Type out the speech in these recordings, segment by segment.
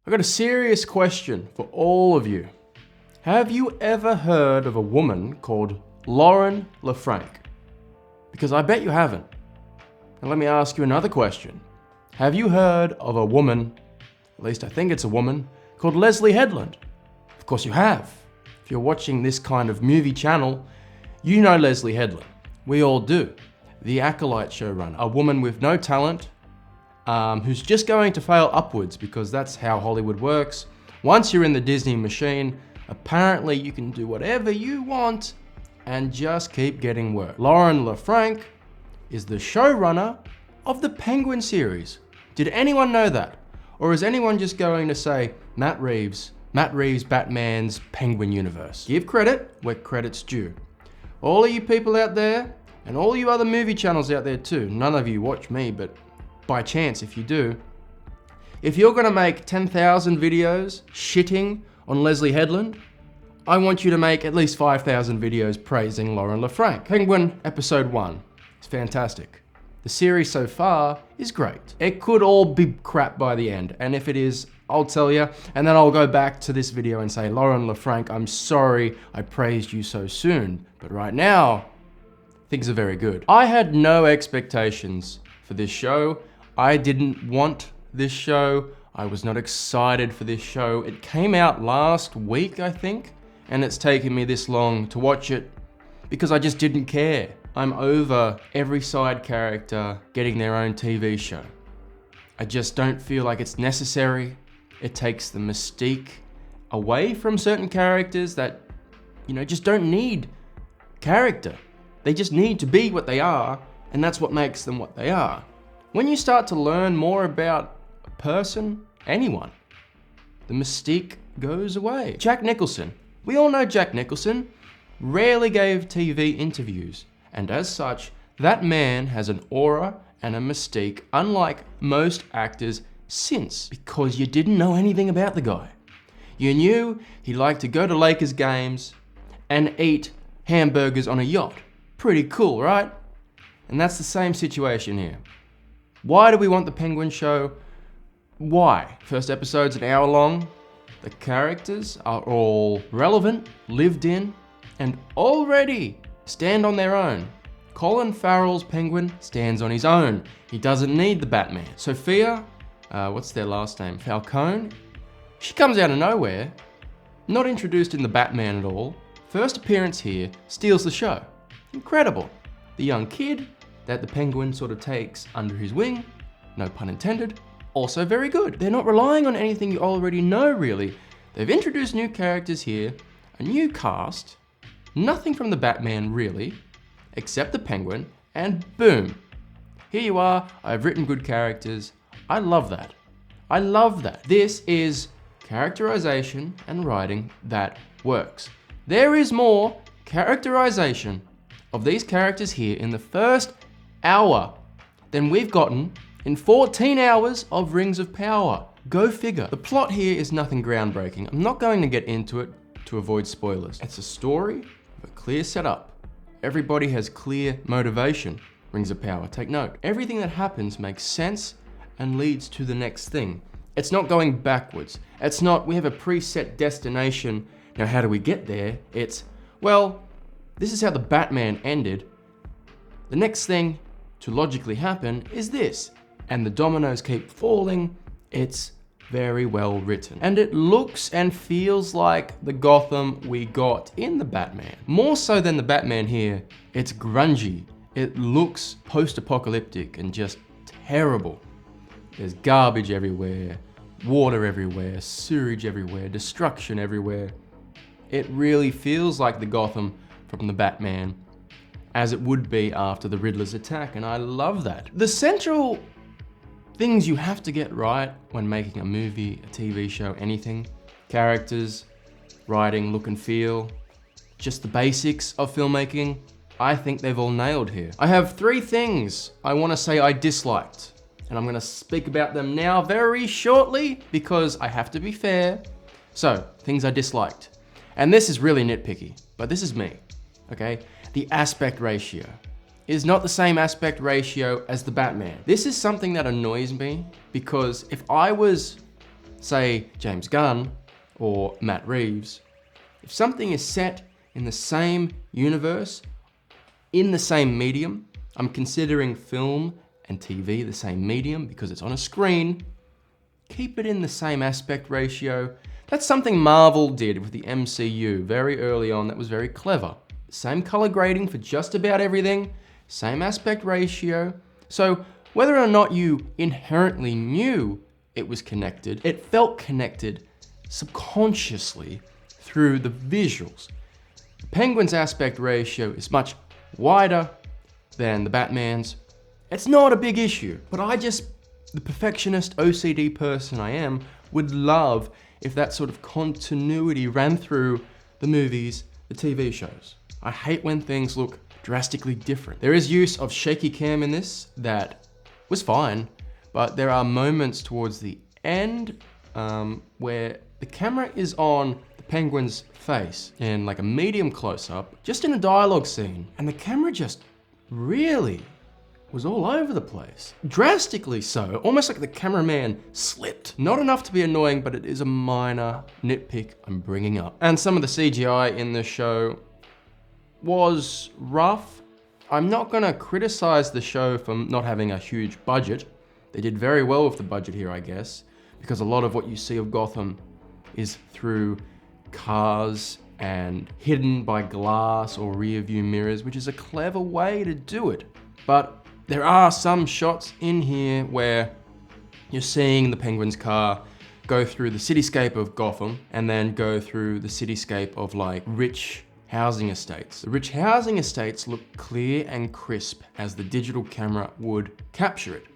I got a serious question for all of you. Have you ever heard of a woman called Lauren LaFranc? Because I bet you haven't. And let me ask you another question. Have you heard of a woman, at least I think it's a woman, called Leslie Headland? Of course you have. If you're watching this kind of movie channel, you know Leslie Headland. We all do. The Acolyte showrunner, a woman with no talent, who's just going to fail upwards because that's how Hollywood works. Once you're in the Disney machine, apparently you can do whatever you want and just keep getting work. Lauren LaFranc is the showrunner of the Penguin series. Did anyone know that? Or is anyone just going to say, Matt Reeves, Batman's Penguin universe? Give credit where credit's due. All of you people out there, and all you other movie channels out there too, none of you watch me, but by chance if you do, if you're gonna make 10,000 videos shitting on Leslie Headland, I want you to make at least 5,000 videos praising Lauren LaFranc. Penguin episode 1 is fantastic. The series so far is great. It could all be crap by the end, and if it is, I'll tell you, and then I'll go back to this video and say, Lauren LaFranc, I'm sorry I praised you so soon, but right now, things are very good. I had no expectations for this show. I didn't want this show. I was not excited for this show. It came out last week, I think, and it's taken me this long to watch it because I just didn't care. I'm over every side character getting their own TV show. I just don't feel like it's necessary. It takes the mystique away from certain characters that, just don't need character. They just need to be what they are, and that's what makes them what they are. When you start to learn more about a person, anyone, the mystique goes away. Jack Nicholson. We all know Jack Nicholson rarely gave TV interviews, and as such, that man has an aura and a mystique unlike most actors since, because you didn't know anything about the guy. You knew he liked to go to Lakers games and eat hamburgers on a yacht. Pretty cool, right? And that's the same situation here. Why do we want the Penguin show? Why? First episode's an hour long. The characters are all relevant, lived in, and already stand on their own. Colin Farrell's Penguin stands on his own. He doesn't need the Batman. Sophia, what's their last name? Falcone? She comes out of nowhere, not introduced in the Batman at all. First appearance here, steals the show. Incredible. The young kid that the Penguin sort of takes under his wing, no pun intended, also very good. They're not relying on anything you already know, really. They've introduced new characters here, a new cast, nothing from the Batman really, except the Penguin, and boom. Here you are, I've written good characters. I love that. I love that. This is characterization and writing that works. There is more characterization of these characters here in the first hour than we've gotten in 14 hours of Rings of Power. Go figure. The plot here is nothing groundbreaking. I'm not going to get into it to avoid spoilers. It's a story with a clear setup. Everybody has clear motivation. Rings of Power, take note. Everything that happens makes sense and leads to the next thing. It's not going backwards. It's not, we have a preset destination. Now how do we get there? It's, well, this is how the Batman ended. The next thing to logically happen is this, and the dominoes keep falling. It's very well written. And it looks and feels like the Gotham we got in the Batman. More so than the Batman here, it's grungy. It looks post-apocalyptic and just terrible. There's garbage everywhere, water everywhere, sewage everywhere, destruction everywhere. It really feels like the Gotham from the Batman, as it would be after the Riddler's attack, and I love that. The central things you have to get right when making a movie, a TV show, anything, characters, writing, look and feel, just the basics of filmmaking, I think they've all nailed here. I have 3 things I want to say I disliked, and I'm going to speak about them now very shortly because I have to be fair. So, things I disliked. And this is really nitpicky, but this is me, okay? The aspect ratio is not the same aspect ratio as the Batman. This is something that annoys me because if I was say James Gunn or Matt Reeves, if something is set in the same universe, in the same medium, I'm considering film and TV the same medium because it's on a screen, keep it in the same aspect ratio. That's something Marvel did with the MCU very early on that was very clever. Same color grading for just about everything, same aspect ratio. So whether or not you inherently knew it was connected, it felt connected subconsciously through the visuals. The Penguin's aspect ratio is much wider than the Batman's. It's not a big issue, but the perfectionist OCD person I am, would love if that sort of continuity ran through the movies, the TV shows. I hate when things look drastically different. There is use of shaky cam in this that was fine, but there are moments towards the end where the camera is on the Penguin's face in like a medium close-up, just in a dialogue scene, and the camera just really was all over the place. Drastically so, almost like the cameraman slipped. Not enough to be annoying, but it is a minor nitpick I'm bringing up. And some of the CGI in this show was rough. I'm not gonna criticize the show for not having a huge budget. They did very well with the budget here, I guess, because a lot of what you see of Gotham is through cars and hidden by glass or rear view mirrors, which is a clever way to do it. But there are some shots in here where you're seeing the Penguin's car go through the cityscape of Gotham and then go through the cityscape of like rich housing estates. The rich housing estates look clear and crisp as the digital camera would capture it,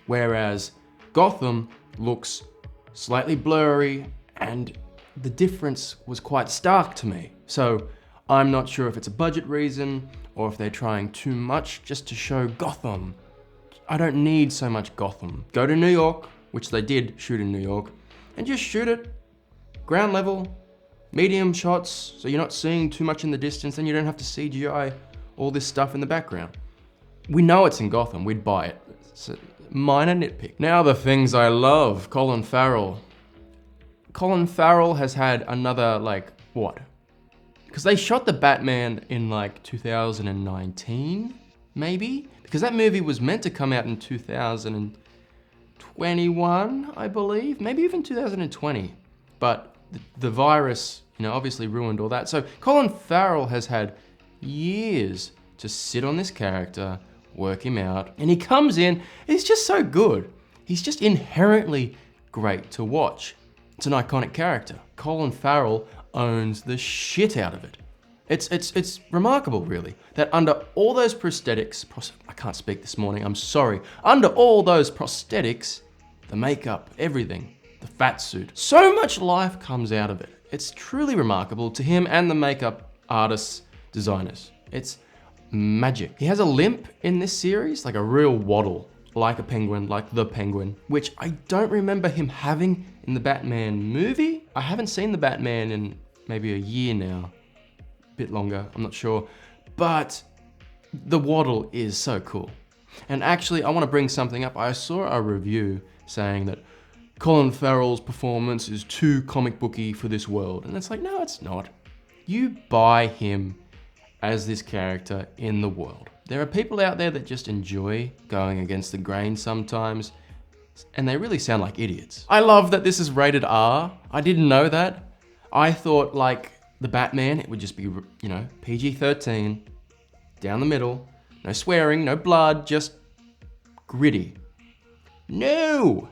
whereas Gotham looks slightly blurry, and the difference was quite stark to me. So I'm not sure if it's a budget reason or if they're trying too much just to show Gotham. I don't need so much Gotham. Go to New York, which they did shoot in New York, and just shoot it ground level, medium shots, so you're not seeing too much in the distance, and you don't have to CGI all this stuff in the background. We know it's in Gotham, we'd buy it. It's a minor nitpick. Now the things I love, Colin Farrell. Colin Farrell has had another, because they shot the Batman in 2019, maybe? Because that movie was meant to come out in 2021, I believe, maybe even 2020. But the virus, obviously ruined all that. So Colin Farrell has had years to sit on this character, work him out, and he comes in, he's just so good. He's just inherently great to watch. It's an iconic character. Colin Farrell owns the shit out of it. It's remarkable, really, that under all those prosthetics, I can't speak this morning, I'm sorry. Under all those prosthetics, the makeup, everything, the fat suit, so much life comes out of it. It's truly remarkable to him and the makeup artists, designers. It's magic. He has a limp in this series, like a real waddle, like a penguin, like the Penguin, which I don't remember him having in the Batman movie. I haven't seen the Batman in maybe a year now, a bit longer, I'm not sure, but the waddle is so cool. And actually, I want to bring something up. I saw a review saying that Colin Farrell's performance is too comic booky for this world, and it's like, no, it's not. You buy him as this character in the world. There are people out there that just enjoy going against the grain sometimes, and they really sound like idiots. I love that this is rated R. I didn't know that. I thought like the Batman, it would just be, PG-13, down the middle, no swearing, no blood, just gritty. No!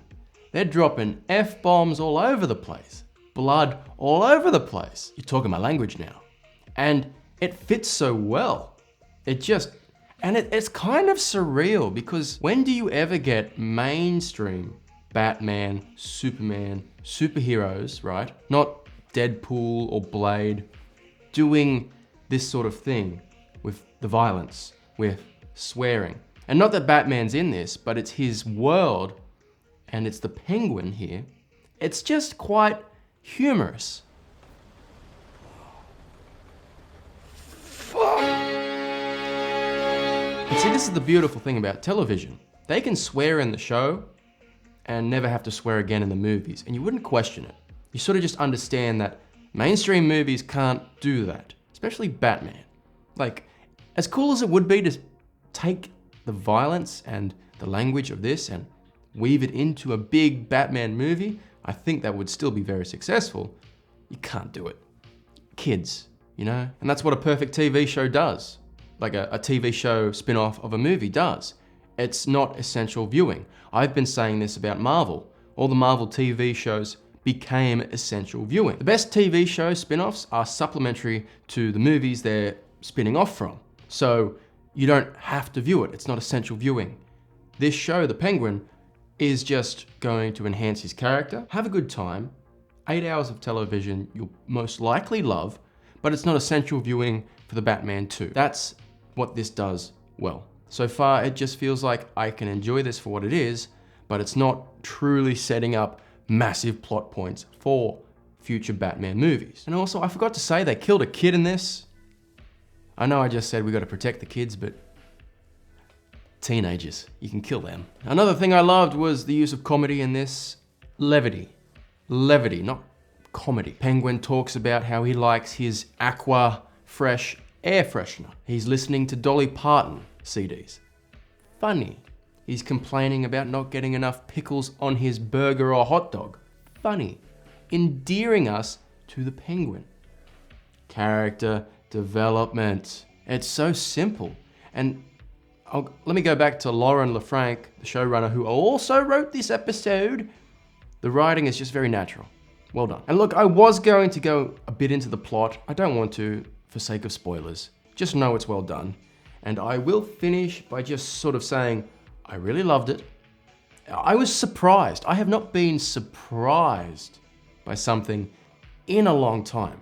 They're dropping F-bombs all over the place. Blood all over the place. You're talking my language now. And it fits so well. It's kind of surreal, because when do you ever get mainstream Batman, Superman, superheroes, right? Not Deadpool or Blade, doing this sort of thing with the violence, with swearing. And not that Batman's in this, but it's his world, and it's the Penguin here. It's just quite humorous. And see, this is the beautiful thing about television. They can swear in the show, and never have to swear again in the movies, and you wouldn't question it. You sort of just understand that mainstream movies can't do that, especially Batman. Like, as cool as it would be to take the violence and the language of this and weave it into a big Batman movie, I think that would still be very successful. You can't do it. Kids, you know? And that's what a perfect TV show does. Like a TV show spin-off of a movie does. It's not essential viewing. I've been saying this about Marvel. All the Marvel TV shows became essential viewing. The best TV show spin-offs are supplementary to the movies they're spinning off from. So you don't have to view it. It's not essential viewing. This show, The Penguin, is just going to enhance his character. Have a good time. 8 hours of television you'll most likely love, but it's not essential viewing for the Batman 2. That's what this does well. So far, it just feels like I can enjoy this for what it is, but it's not truly setting up massive plot points for future Batman movies. And also, I forgot to say they killed a kid in this. I know I just said we got to protect the kids, but teenagers, you can kill them. Another thing I loved was the use of comedy in this. Levity. Levity, not comedy. Penguin talks about how he likes his Aqua Fresh air freshener. He's listening to Dolly Parton CDs. Funny. He's complaining about not getting enough pickles on his burger or hot dog. Funny. Endearing us to the Penguin. Character development. It's so simple. And let me go back to Lauren LaFranc, the showrunner, who also wrote this episode. The writing is just very natural. Well done. And look, I was going to go a bit into the plot. I don't want to, for sake of spoilers. Just know it's well done. And I will finish by just sort of saying, I really loved it. I was surprised. I have not been surprised by something in a long time.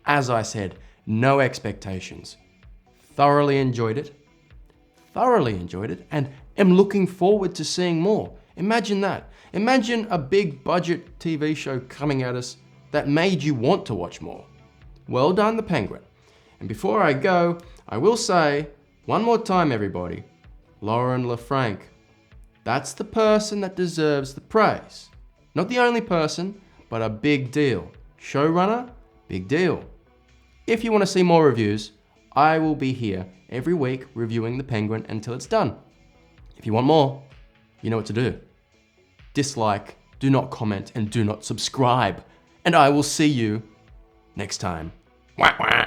As I said, no expectations. Thoroughly enjoyed it, and am looking forward to seeing more. Imagine that. Imagine a big budget TV show coming at us that made you want to watch more. Well done, The Penguin. And before I go, I will say, one more time everybody, Lauren LaFranc. That's the person that deserves the praise. Not the only person, but a big deal. Showrunner, big deal. If you want to see more reviews, I will be here every week reviewing The Penguin until it's done. If you want more, you know what to do. Dislike, do not comment, and do not subscribe. And I will see you next time. Wah, wah.